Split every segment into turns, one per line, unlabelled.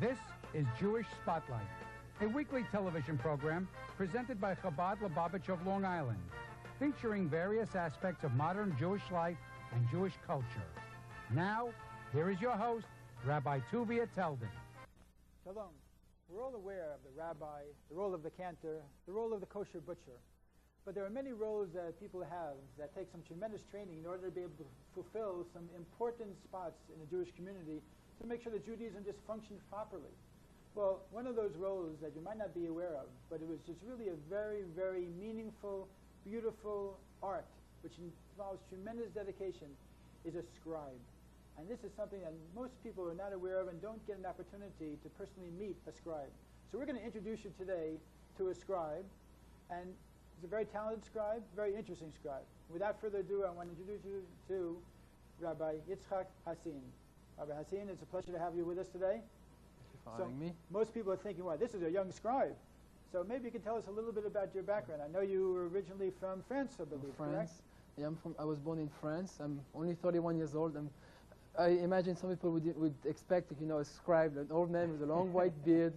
This is Jewish Spotlight, a weekly television program presented by Chabad Lubavitch of Long Island, featuring various aspects of modern Jewish life and Jewish culture. Now, here is your host, Rabbi Tuvia Teldin.
Shalom. We're all aware of the rabbi, the role of the cantor, the role of the kosher butcher. But there are many roles that people have that take some tremendous training in order to be able to fulfill some important spots in the Jewish community to make sure that Judaism just functions properly. Well, one of those roles that you might not be aware of, but it was just really a very, very meaningful, beautiful art, which involves tremendous dedication, is a scribe. And this is something that most people are not aware of and don't get an opportunity to personally meet a scribe. So we're going to introduce you today to a scribe, and he's a very talented scribe, very interesting scribe. Without further ado, I want to introduce you to Rabbi Yitzchak Hassin. Rabbi Hassin, it's a pleasure to have you with us today.
Thank you for having me.
Most people are thinking, wow, this is a young scribe. So maybe you can tell us a little bit about your background. I know you were originally from France, I believe, correct?
Yeah, I was born in France. I'm only 31 years old. I imagine some people would expect, a scribe, an old man with a long white beard.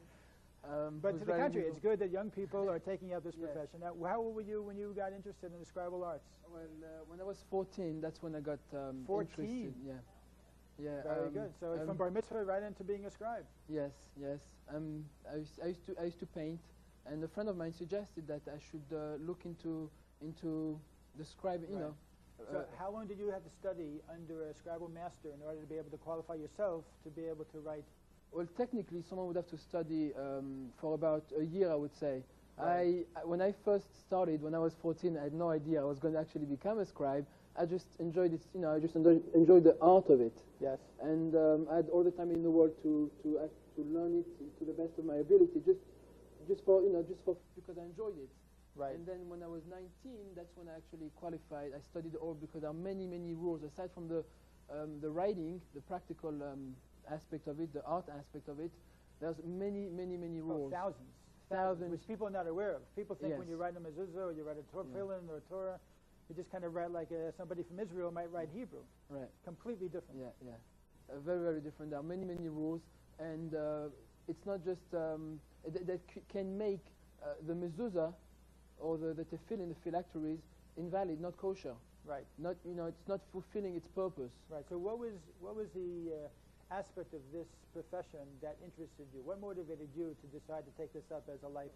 But to the contrary, it's good that young people are taking up this profession. Now, how old were you when you got interested in the Scribal Arts?
Well, when I was 14, that's when I got
14?
interested. Yeah.
Very good. So from bar mitzvah right into being a scribe.
Yes. I used to paint, and a friend of mine suggested that I should look into the scribe.
So how long did you have to study under a scribal master in order to be able to qualify yourself to be able to write?
Well, technically, someone would have to study for about a year, I would say.
Right.
When I first started, when I was 14, I had no idea I was going to actually become a scribe. I just enjoyed it, I just enjoyed the art of it.
Yes.
And I had all the time in the world to learn it to the best of my ability, just because I enjoyed it.
Right.
And then when I was 19, that's when I actually qualified. I studied all because there are many rules aside from the writing, the practical aspect of it, the art aspect of it. There's many rules.
Oh, thousands, which people are not aware of. People think
Yes.
when you write a mezuzah or you write a tefillin or a Torah, you just kind of write like somebody from Israel might write Hebrew.
Right.
Completely different.
Yeah. Very different. There are many rules, and it's not just that can make the mezuzah or the tefillin, the phylacteries, invalid, not kosher.
Right.
Not it's not fulfilling its purpose.
Right. So what was the aspect of this profession that interested you? What motivated you to decide to take this up as a life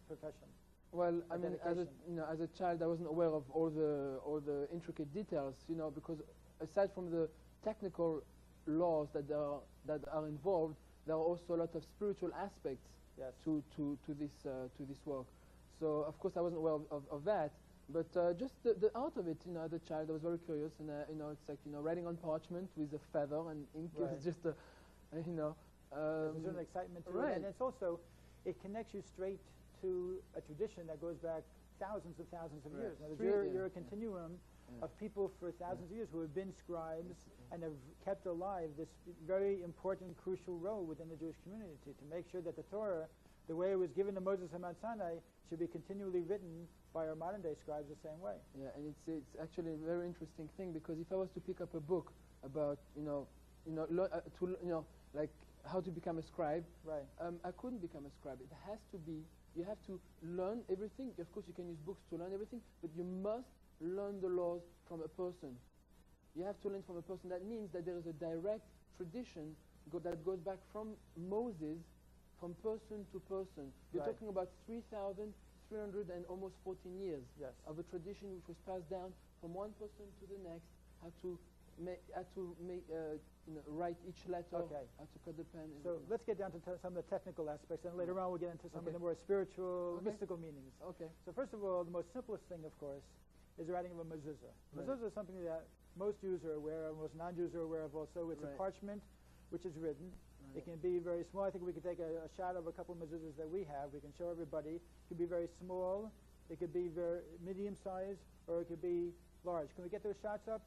profession?
Well, I mean, as a child, I wasn't aware of all the intricate details, because aside from the technical laws that are involved, there are also a lot of spiritual aspects
Yes.
to this work. So of course I wasn't aware of that, but just the art of it, as a child, I was very curious, and it's like writing on parchment with a feather and ink.
Right.
It's just there's
a certain excitement to
right.
it, and it's also it connects you straight to a tradition that goes back thousands of
Right.
years. Now, you're a continuum of people for thousands of years who have been scribes and have kept alive this very important, crucial role within the Jewish community to make sure that the Torah, the way it was given to Moses and Mount Sinai, should be continually written by our modern-day scribes the same way.
Yeah, and it's actually a very interesting thing, because if I was to pick up a book about like how to become a scribe,
Right.
I couldn't become a scribe. It has to be. You have to learn everything. Of course, you can use books to learn everything, but you must learn the laws from a person. You have to learn from a person. That means that there is a direct tradition that goes back from Moses, from person to person. You're
Right.
talking about 3,300 and almost 14 years
Yes.
of a tradition which was passed down from one person to the next. How to write each letter.
Okay.
How to cut the pen.
So let's get down to some of the technical aspects, and later on we'll get into some of the more spiritual,
Okay.
mystical meanings.
Okay.
So first of all, the most simplest thing, of course, is the writing of a mezuzah.
Right.
Mezuzah is something that most Jews are aware of, most non-Jews are aware of also. It's a
Right.
parchment which is written.
Right.
It can be very small. I think we could take a shot of a couple of mezuzahs that we have. We can show everybody. It could be very small. It could be very medium size, or it could be large. Can we get those shots up?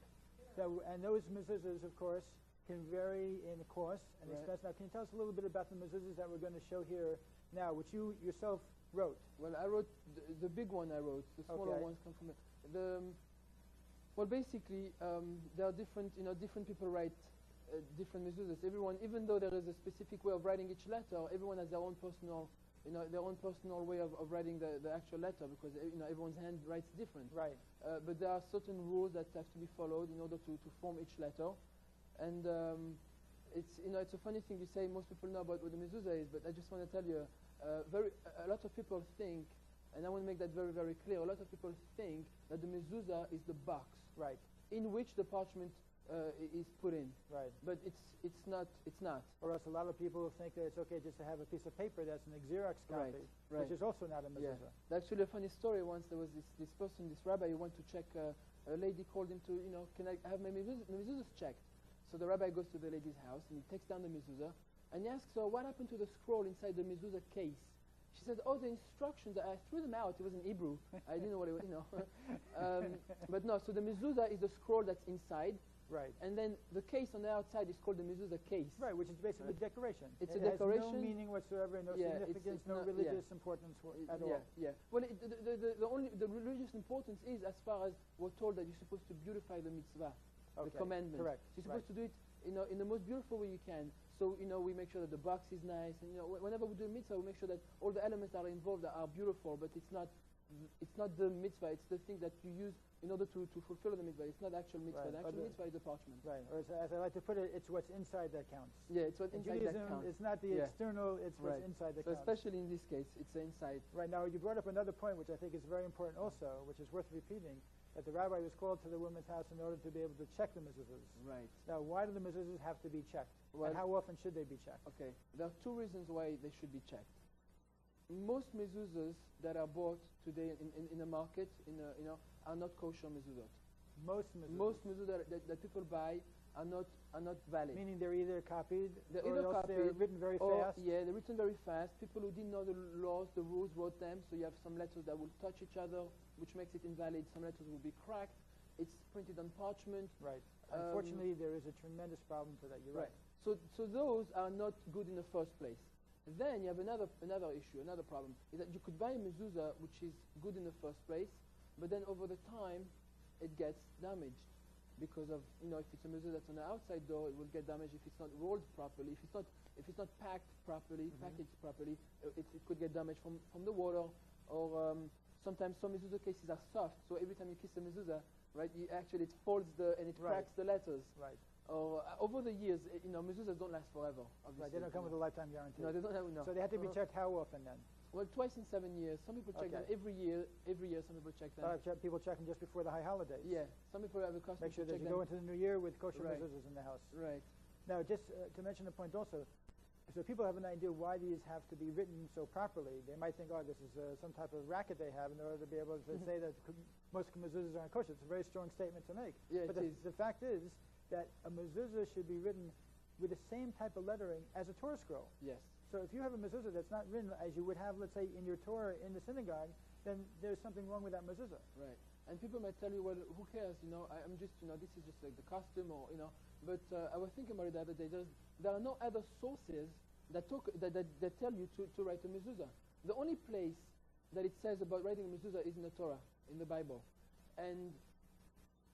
And those mezuzahs, of course, can vary in cost and
Right.
expense. Now, can you tell us a little bit about the mezuzahs that we're going to show here now, which you yourself wrote?
Well, I wrote the big one. I wrote the smaller
Okay.
ones come from the. Well, basically, there are different. Different people write different mezuzahs. Everyone, even though there is a specific way of writing each letter, everyone has their own personal, their own personal way of writing the actual letter, because everyone's hand writes different.
Right.
But there are certain rules that have to be followed in order to form each letter, and it's a funny thing you say. Most people know about what the mezuzah is, but I just want to tell you, a lot of people think, and I want to make that very, very clear. A lot of people think that the mezuzah is the box,
right,
in which the parchment is put in.
Right.
But it's not. It's not.
Or else a lot of people think that it's okay just to have a piece of paper that's an Xerox copy,
right.
which is also not a mezuzah.
Yeah. Actually, a funny story. Once there was this person, this rabbi, who went to check. A lady called him to, can I have my mezuzahs checked? So the rabbi goes to the lady's house and he takes down the mezuzah and he asks her, what happened to the scroll inside the mezuzah case? She said, oh, the instructions, I threw them out. It was in Hebrew. I didn't know what it was, But no, so the mezuzah is the scroll that's inside.
Right.
And then the case on the outside is called the mezuzah case.
Right, which is basically decoration.
It's a decoration.
Has no meaning whatsoever, no significance, no religious importance at all.
Yeah. Well, the religious importance is, as far as we're told, that you're supposed to beautify the mitzvah, the commandment.
Correct.
So you're supposed to do it, in the most beautiful way you can. So we make sure that the box is nice, and whenever we do a mitzvah, we make sure that all the elements that are involved are beautiful. But it's not the mitzvah. It's the thing that you use in order to fulfill the mitzvah. It's not actual mitzvah.
Right.
The actual mitzvah is the parchment.
Right. Or as I like to put it, it's what's inside that counts.
Yeah, it's what's inside that counts.
It's not the external, it's what's inside that counts.
Especially in this case, it's the inside.
Right. Now, you brought up another point, which I think is very important also, which is worth repeating, that the rabbi was called to the woman's house in order to be able to check the mezuzahs.
Right.
Now, why do the mezuzahs have to be checked?
Well,
and how often should they be checked?
Okay. There are two reasons why they should be checked. Most mezuzahs that are bought today in the market, are not kosher mezuzot.
Most mezuzahs.
Most mezuzahs that people buy are not valid.
Meaning they're either copied,
they're
written very fast.
Yeah, they're written very fast. People who didn't know the laws, the rules, wrote them. So you have some letters that will touch each other, which makes it invalid. Some letters will be cracked. It's printed on parchment.
Right. Unfortunately, there is a tremendous problem for that. You're right.
So those are not good in the first place. Then you have another issue, another problem, is that you could buy a mezuzah which is good in the first place, but then over the time it gets damaged because of, if it's a mezuzah that's on the outside door, it will get damaged if it's not rolled properly, if it's not packed properly, packaged properly, it could get damaged from the water, or sometimes some mezuzah cases are soft, so every time you kiss a mezuzah, right, it folds and it cracks the letters.
Right.
Over the years, mezuzahs don't last forever. Obviously.
Right, they don't come with a lifetime guarantee.
No, they don't have. No.
So they have to be checked how often then?
Well, twice in 7 years. Some people check them every year. Every year, some people check them.
People check them just before the high holidays.
Yeah, some people have a custom.
Make sure
that
you go into the new year with kosher mezuzahs in the house.
Right.
Now, just to mention a point also, so people have an idea why these have to be written so properly. They might think, oh, this is some type of racket they have in order to be able to say that most mezuzahs aren't kosher. It's a very strong statement to make.
Yeah,
but the fact is that a mezuzah should be written with the same type of lettering as a Torah scroll.
Yes.
So if you have a mezuzah that's not written as you would have, let's say, in your Torah in the synagogue, then there's something wrong with that mezuzah.
Right. And people might tell you, well, who cares? I'm just, this is just like the custom, or But I was thinking about it the other day. There are no other sources that tell you to write a mezuzah. The only place that it says about writing a mezuzah is in the Torah, in the Bible, and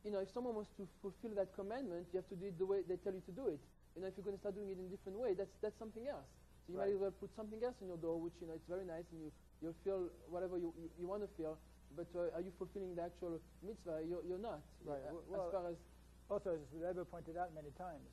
if someone wants to fulfill that commandment, you have to do it the way they tell you to do it. If you're going to start doing it in a different way, that's something else. So you might as well put something else on your door, which it's very nice, and you'll feel whatever you want to feel. But are you fulfilling the actual mitzvah? You're not.
Right.
As far as
also, as the Rebbe pointed out many times,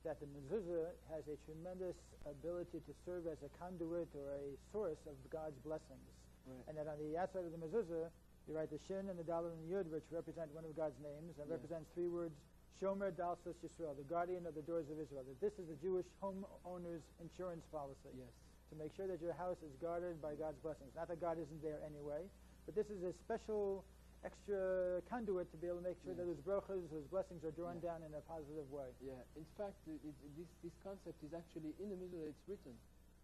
that the mezuzah has a tremendous ability to serve as a conduit or a source of God's blessings.
Right. And
that on the outside of the mezuzah, you write the shin and the daled and the yud, which represent one of God's names, and represents 3 words: Shomer Dalsas Yisrael, the guardian of the doors of Israel. That this is the Jewish homeowner's insurance policy.
Yes.
To make sure that your house is guarded by God's blessings. Not that God isn't there anyway, but this is a special extra conduit to be able to make sure that those brachas, those blessings are drawn down in a positive way.
Yeah. In fact, this concept is actually in the mezuzah. It's written.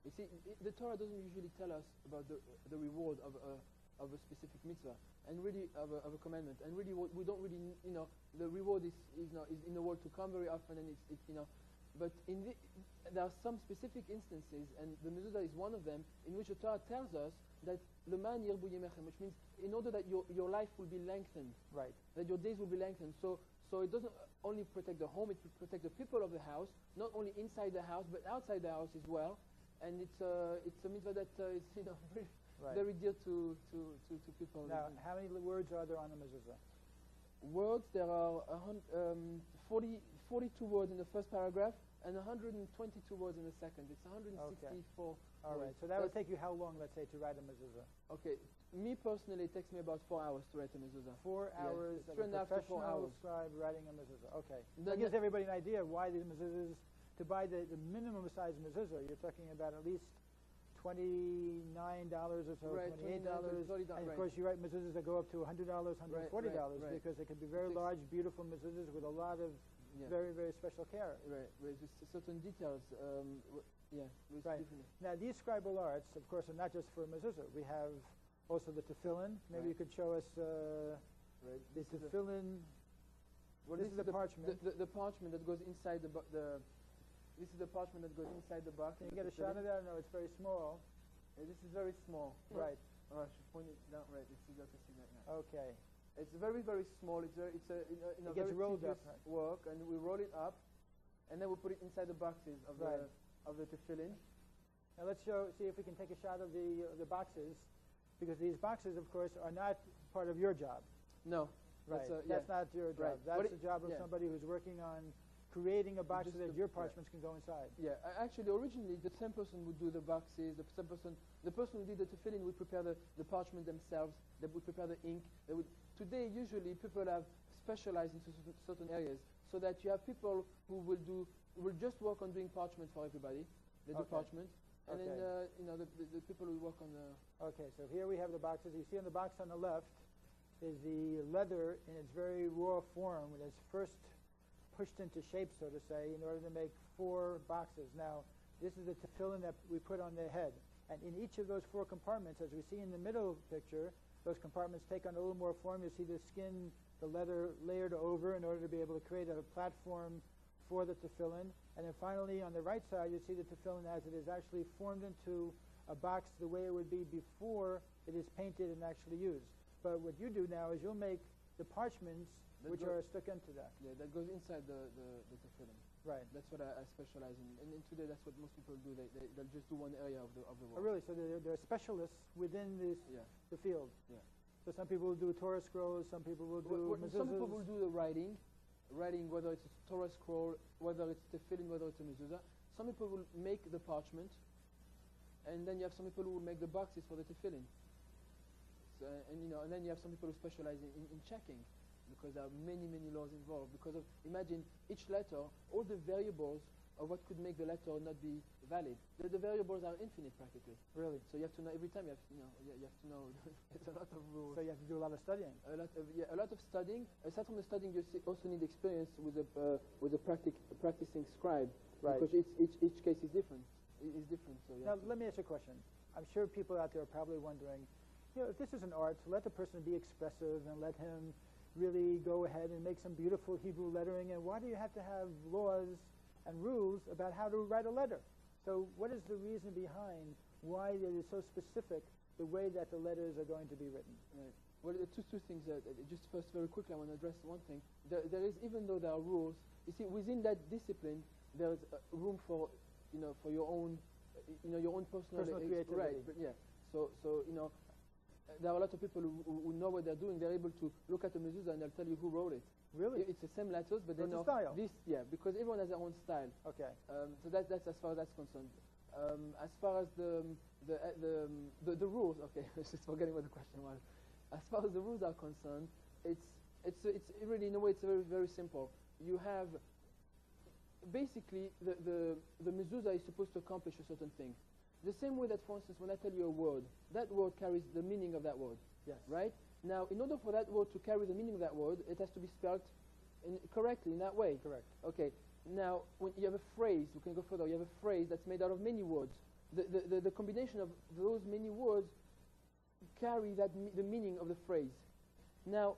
You see, the Torah doesn't usually tell us about the reward of a specific mitzvah, and really of a commandment, and really we don't really, the reward is in the world to come very often, and but there are some specific instances, and the mezuzah is one of them, in which the Torah tells us that leman yirbu yemechem, which means in order that your life will be lengthened,
right?
That your days will be lengthened. So it doesn't only protect the home, it will protect the people of the house, not only inside the house, but outside the house as well. And it's a mitzvah that is, very dear to people.
Now, how many words are there on the mezuzah?
Words, there are 42 words in the first paragraph and 122 words in the second. It's 164.
All right, so that would take you how long, let's say, to write a mezuzah?
Okay, me personally, it takes me about 4 hours to write a mezuzah.
4 hours of a professional scribe writing a mezuzah. Okay, that gives everybody an idea of why these mezuzahs, to buy the minimum size mezuzah, you're talking about at least $29 or so,
right,
$28. And of course, you write mezuzahs that go up to $100, $140 because they can be very large, beautiful mezuzahs with a lot of very, very special care.
Right, with certain details.
Now, these Scribal Arts, of course, are not just for mezuzah. We have also the tefillin. Maybe you could show us the tefillin. Well, this is the parchment.
The parchment that goes inside this is the parchment that goes inside the box.
Can you get a shot of that? No, it's very small.
This is very small.
Right.
Oh, I should point it down. Right. Let's see that now.
Okay.
It's very, very small. It's a
it gets
very
rolled up,
work, and we roll it up, and then we put it inside the boxes of the tefillin.
Now let's see if we can take a shot of the boxes, because these boxes, of course, are not part of your job.
No.
Right. That's not your job.
Right.
That's the job of somebody who's working on creating a box so that your parchments can go inside.
Yeah, actually, originally, the same person would do the boxes. The person who did the tefillin would prepare the parchment themselves. They would prepare the ink. Today, usually, people have specialized into certain areas, so that you have people who will just work on doing parchment for everybody. They do parchment, and then the people who work on the.
Okay, so here we have the boxes. You see on the box on the left is the leather in its very raw form, when it's first pushed into shape, so to say, in order to make 4 boxes. Now, this is the tefillin that we put on the head. And in each of those 4 compartments, as we see in the middle picture, those compartments take on a little more form. You see the skin, the leather layered over in order to be able to create a platform for the tefillin. And then finally, on the right side, you see the tefillin as it is actually formed into a box the way it would be before it is painted and actually used. But what you do now is you'll make the parchments which are stuck into that.
Yeah, that goes inside the tefillin.
Right.
That's what I specialize in. And today, that's what most people do. They'll just do one area of the
Oh,
work.
really? So there are specialists within the field.
Yeah.
So some people will do Torah scrolls, some people will do mezuzahs.
Some people will do the writing, whether it's a Torah scroll, whether it's tefillin, whether it's a mezuzah. Some people will make the parchment, and then you have some people who will make the boxes for the tefillin. So, and then you have some people who specialize in checking, because there are many, many laws involved. Because imagine each letter, all the variables of what could make the letter not be valid. The variables are infinite practically.
Really?
So you have to know every time. You have to know. It's a lot of rules.
So you have to do a lot of studying.
A lot of studying. Aside from the studying, you also need experience with a practicing scribe.
Right.
Because each case is different. It's different. So
now let me ask you a question. I'm sure people out there are probably wondering, if this is an art, let the person be expressive and let him really go ahead and make some beautiful Hebrew lettering, and why do you have to have laws and rules about how to write a letter? So what is the reason behind why it is so specific, the way that the letters are going to be written?
Right. Well, two things. Just first, very quickly, I want to address one thing. There is, even though there are rules, you see, within that discipline, there is room for, for your own, your own personal
creativity.
Right. But So there are a lot of people who know what they're doing. They're able to look at the mezuzah and they'll tell you who wrote it.
Really?
It's the same letters, but they know
style.
this. Yeah, because everyone has their own style.
Okay.
So that's as far as that's concerned. As far as the rules, okay, I was just forgetting what the question was. As far as the rules are concerned, it's really, in a way, it's very, very simple. You have basically the mezuzah is supposed to accomplish a certain thing. The same way that, for instance, when I tell you a word, that word carries the meaning of that word.
Yes.
Right? Now, in order for that word to carry the meaning of that word, it has to be spelled correctly in that way.
Correct.
Okay. Now, when you have a phrase, we can go further. You have a phrase that's made out of many words. The combination of those many words carry the meaning of the phrase. Now,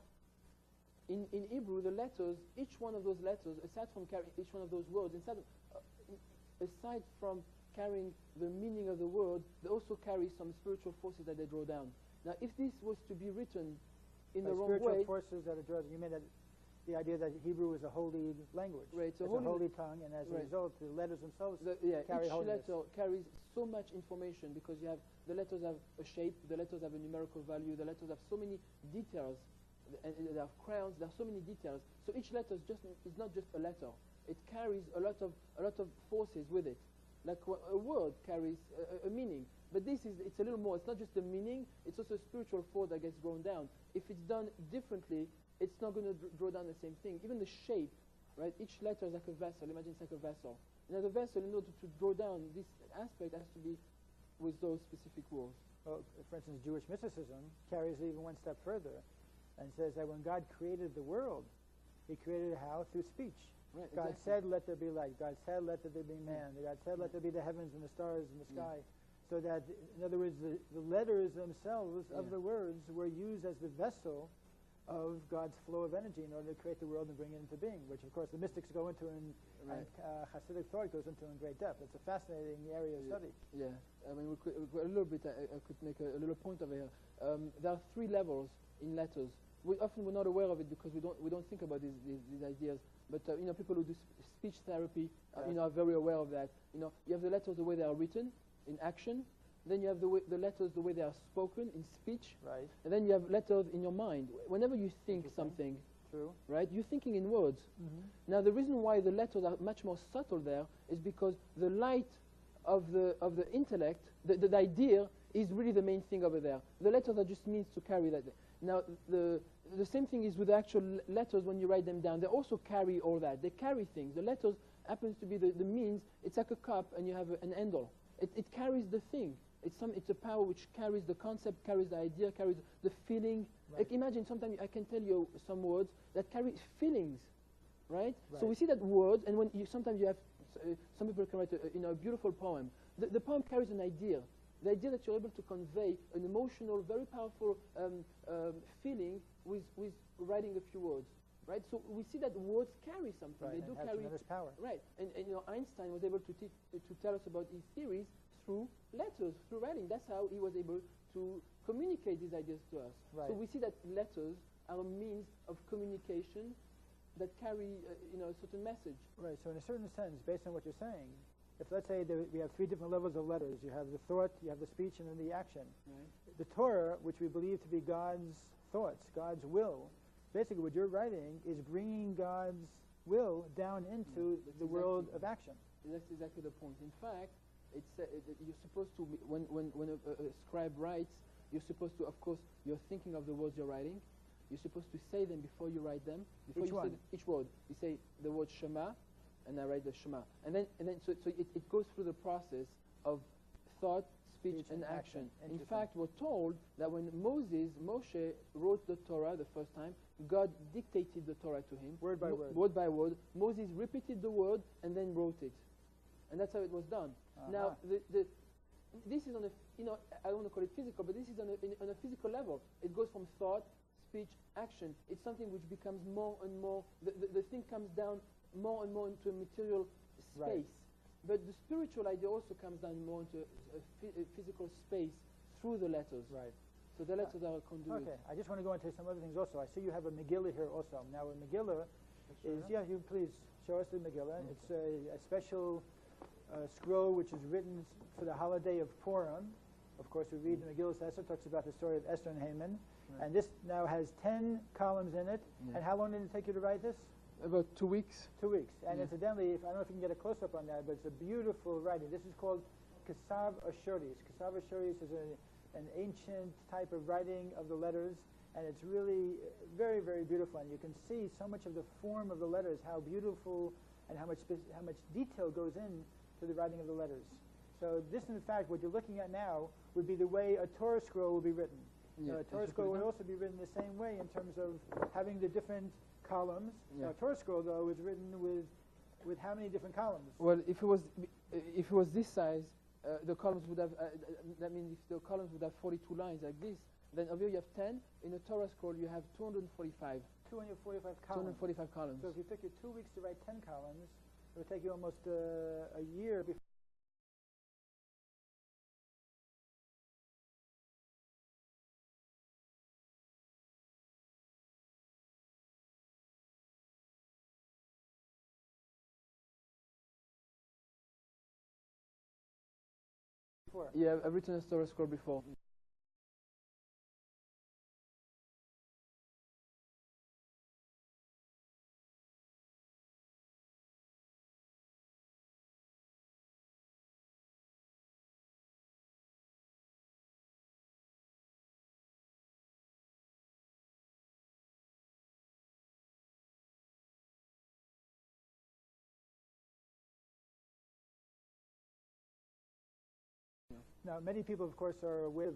in Hebrew, the letters, each one of those letters, aside from carrying each one of those words, aside from carrying the meaning of the word, they also carry some spiritual forces that they draw down. Now, if this was to be written in the wrong way...
Spiritual forces that are drawn, you mean that the idea that Hebrew is a holy language.
Right,
It's a holy tongue, and as a result, the letters themselves carry
each
holiness.
letter carries so much information because you have the letters have a shape, the letters have a numerical value, the letters have so many details, and they have crowns. There are so many details. So each letter is not just a letter. It carries a lot of forces with it. Like a word carries a meaning, but it's a little more. It's not just a meaning; it's also a spiritual force that gets drawn down. If it's done differently, it's not going to draw down the same thing. Even the shape, right? Each letter is like a vessel. Imagine it's like a vessel. Now the vessel, in order to draw down this aspect, has to be with those specific rules.
Well, for instance, Jewish mysticism carries it even one step further, and says that when God created the world, He created it how? Through speech.
Right,
God
exactly.
said, "Let there be light." God said, "Let there be man." God said, "Let there be the heavens and the stars and the sky." So that, in other words, the letters themselves of the words were used as the vessel of God's flow of energy in order to create the world and bring it into being, which, of course, the mystics go into and Hasidic thought goes into in great depth. It's a fascinating area of study.
Yeah, I mean, we could a little bit. I could make a little point over here. There are 3 levels in letters. We're not aware of it because we don't think about these ideas. But people who do speech therapy, are very aware of that. You have the letters the way they are written in action. Then you have the letters the way they are spoken in speech.
Right.
And then you have letters in your mind. Whenever you think something,
true,
right, you're thinking in words.
Mm-hmm.
Now the reason why the letters are much more subtle there is because the light of the intellect, the idea, is really the main thing over there. The letters are just means to carry that. Now the same thing is with the actual letters when you write them down. They also carry all that. They carry things. The letters happens to be the means. It's like a cup and you have an handle. It carries the thing. It's a power which carries the concept, carries the idea, carries the feeling.
Right.
Like imagine sometimes I can tell you some words that carry feelings, right? So we see that words, and when sometimes you have some people can write a beautiful poem. The poem carries an idea. The idea that you're able to convey an emotional, very powerful feeling with writing a few words, right? So we see that words carry something.
Right,
They do
have
carry
tremendous power.
Right, and Einstein was able to tell us about his theories through letters, through writing. That's how he was able to communicate these ideas to us.
Right.
So we see that letters are a means of communication that carry a certain message.
Right. So in a certain sense, based on what you're saying, if let's say we have 3 different levels of letters, you have the thought, you have the speech, and then the action.
Right.
The Torah, which we believe to be God's thoughts, God's will, basically what you're writing is bringing God's will down into the world of action.
That's exactly the point. In fact, you're supposed to, when a scribe writes, you're supposed to, of course, you're thinking of the words you're writing. You're supposed to say them before you write them. Before each word. You say the word Shema, and I write the Shema. And then so it goes through the process of thought, speech, and action. In fact, we're told that when Moshe wrote the Torah the first time, God dictated the Torah to him.
Word by word.
Word by word. Moses repeated the word and then wrote it. And that's how it was done. Now, this is on a, I don't want to call it physical, but this is on a physical level. It goes from thought, speech, action. It's something which becomes more and more, the thing comes down more and more into a material space.
Right.
But the spiritual idea also comes down more into a physical space through the letters.
Right.
So the letters are a conduit.
Okay. I just want to go into some other things also. I see you have a Megillah here also. Now, a Megillah is, you please show us the Megillah.
Okay.
It's a special scroll which is written for the holiday of Purim. Of course, we read the Megillah Esther, talks about the story of Esther and Haman. Right. And this now has 10 columns in it. Yeah. And how long did it take you to write this?
About 2 weeks.
2 weeks. And incidentally, I don't know if you can get a close-up on that, but it's a beautiful writing. This is called Kesav Ashuris. Kesav Ashuris is an ancient type of writing of the letters, and it's really very, very beautiful. And you can see so much of the form of the letters, how beautiful and how much detail goes in to the writing of the letters. So this, in fact, what you're looking at now would be the way a Torah scroll would be written.
Yeah,
a Torah scroll would also be written the same way in terms of having the different columns.
Yeah.
Now, Torah scroll, though, is written with how many different columns?
Well, if it was this size, the columns would have. That means if the columns would have 42 lines like this, then over here you have 10. In a Torah scroll, you have 245.
245 columns.
245 columns.
So if you took you 2 weeks to write 10 columns, it would take you almost a year before. before.
Yeah, I've written a Torah scroll before.
Now, many people, of course, are aware of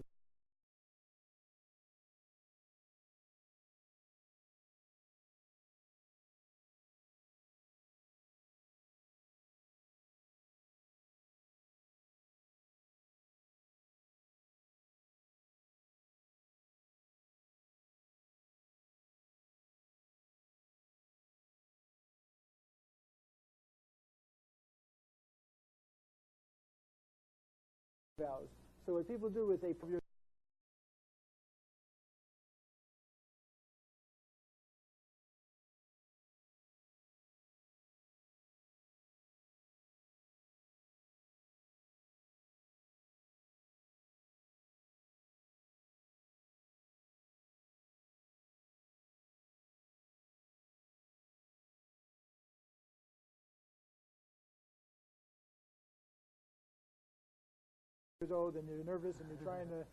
vows. So what people do is they years old and you're nervous and you're trying to.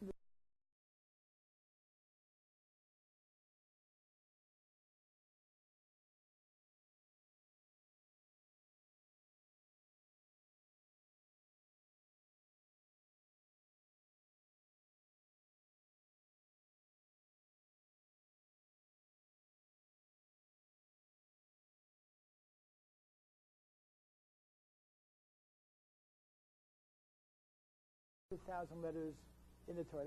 Thousand letters in the Torah.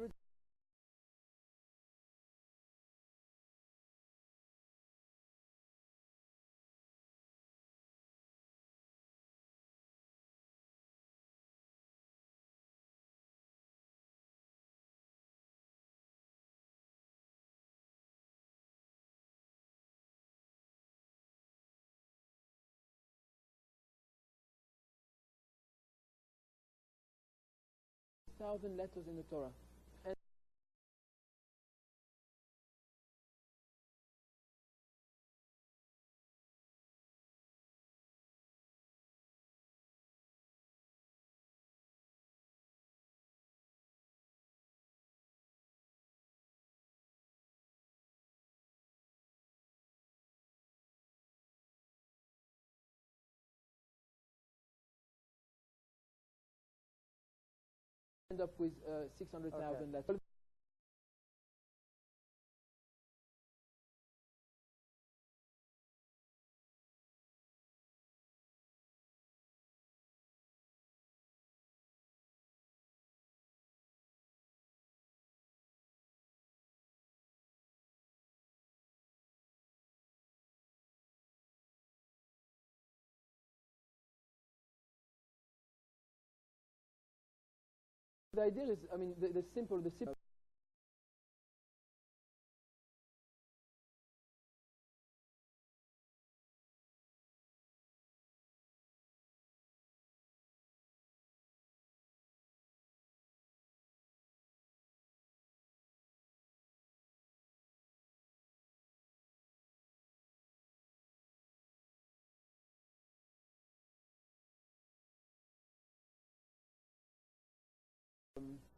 Thousand letters in the Torah. And end up with 600,000 letters. The idea is, I mean, the simple.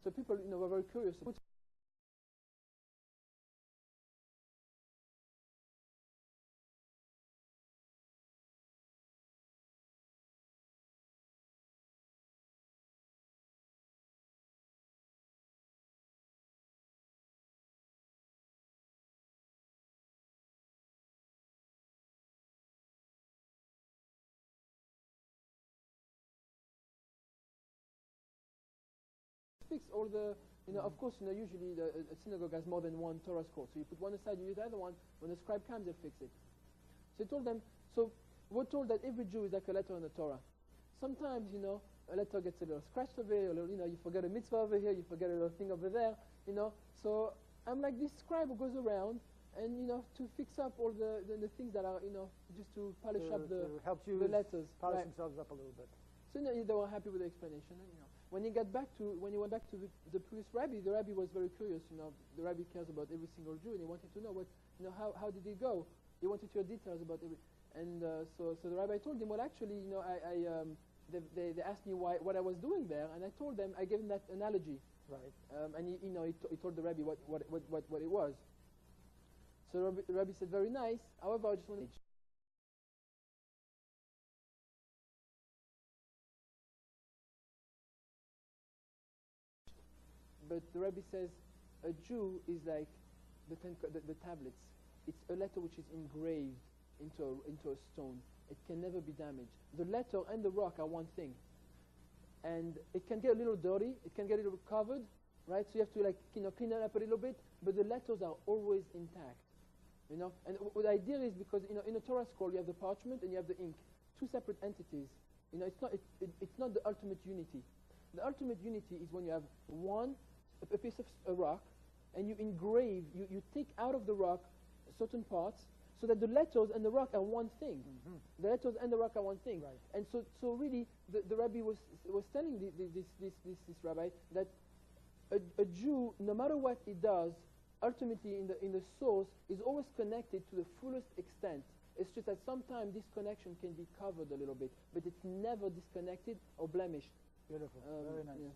So people, were very curious. Fix all the, of course, usually a synagogue has more than one Torah scroll. So you put one aside, you use the other one. When the scribe comes, they'll fix it. So he told them, so we're told that every Jew is like a letter in the Torah. Sometimes, a letter gets a little scratched over here, you forget a mitzvah over here, you forget a little thing over there, So I'm like this scribe who goes around and, to fix up all the things that are, just to polish up the
helps you
letters.
polish
Right.
themselves up a little bit.
So they were happy with the explanation. And, when he went back to the previous rabbi, the rabbi was very curious. The rabbi cares about every single Jew, and he wanted to know how did it go. He wanted to hear details about every. And so the rabbi told him, well, actually, they asked me what I was doing there, and I told them, I gave him that analogy.
Right.
And he told the rabbi what it was. So the rabbi said, very nice. However, I just want to. But the rabbi says, a Jew is like the tablets. It's a letter which is engraved into a stone. It can never be damaged. The letter and the rock are one thing. And it can get a little dirty, it can get a little covered, right? So you have to clean it up a little bit, but the letters are always intact. And the idea is because in a Torah scroll you have the parchment and you have the ink, two separate entities. It's not the ultimate unity. The ultimate unity is when you have a piece of a rock, and you engrave, you take out of the rock certain parts, so that the letters and the rock are one thing. Mm-hmm. The letters and the rock are one thing. Right. And so really, the rabbi was telling this rabbi that a Jew, no matter what he does, ultimately in the source is always connected to the fullest extent. It's just that sometimes this connection can be covered a little bit, but it's never disconnected or blemished.
Beautiful. Very nice. Yeah.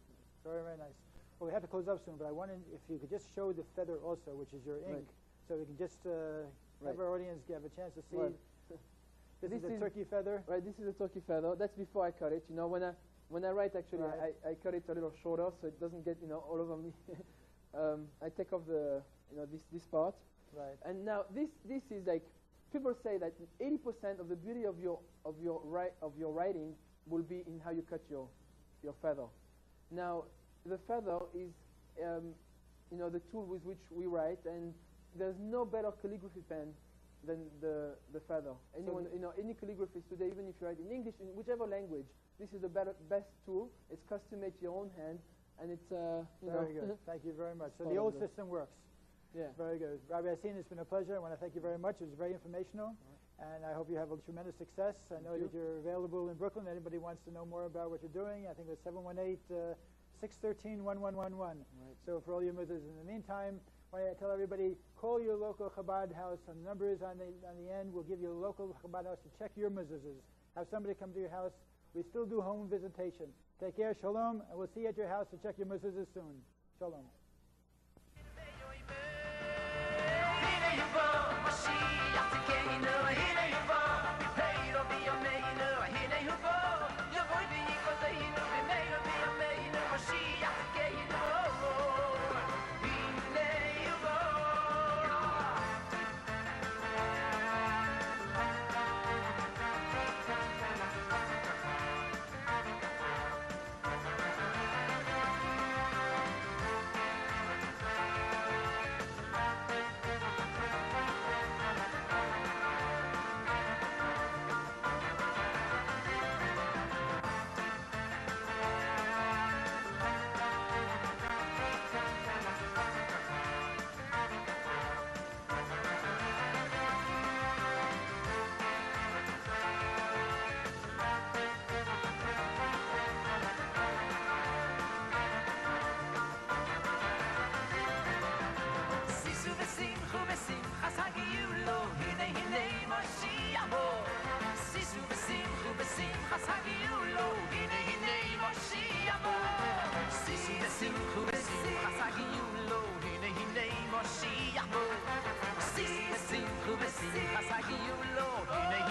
Very, very nice. Well, we have to close up soon, but I wanted if you could just show the feather also, which is your ink, so we can just have our audience have a chance to see. Right. This is a turkey feather.
Right. This is a turkey feather. That's before I cut it. When I write, actually, right. I cut it a little shorter so it doesn't get all over me. I take off the this part.
Right.
And now this is like people say that 80% of the beauty of your writing will be in how you cut your feather. Now the feather is the tool with which we write, and there's no better calligraphy pen than the feather. Any calligraphist today, even if you write in English, in whichever language, this is the best tool. It's custom made to your own hand, and it's
very good. Thank you very much. So the old system works.
Yeah.
Very good. Rabbi Yasin, it's been a pleasure. I want to thank you very much. It was very informational, and I hope you have a tremendous success. I know that you're available in Brooklyn. Anybody wants to know more about what you're doing, I think it's 718-613-1111.
Right.
So for all your mothers, in the meantime, I tell everybody, call your local Chabad house. And the number is on the end. We'll give you a local Chabad house to check your mezuzahs. Have somebody come to your house. We still do home visitation. Take care. Shalom. And we'll see you at your house to check your mezuzahs soon. Shalom.
Simcha v'simcha sagiyu lo, hinei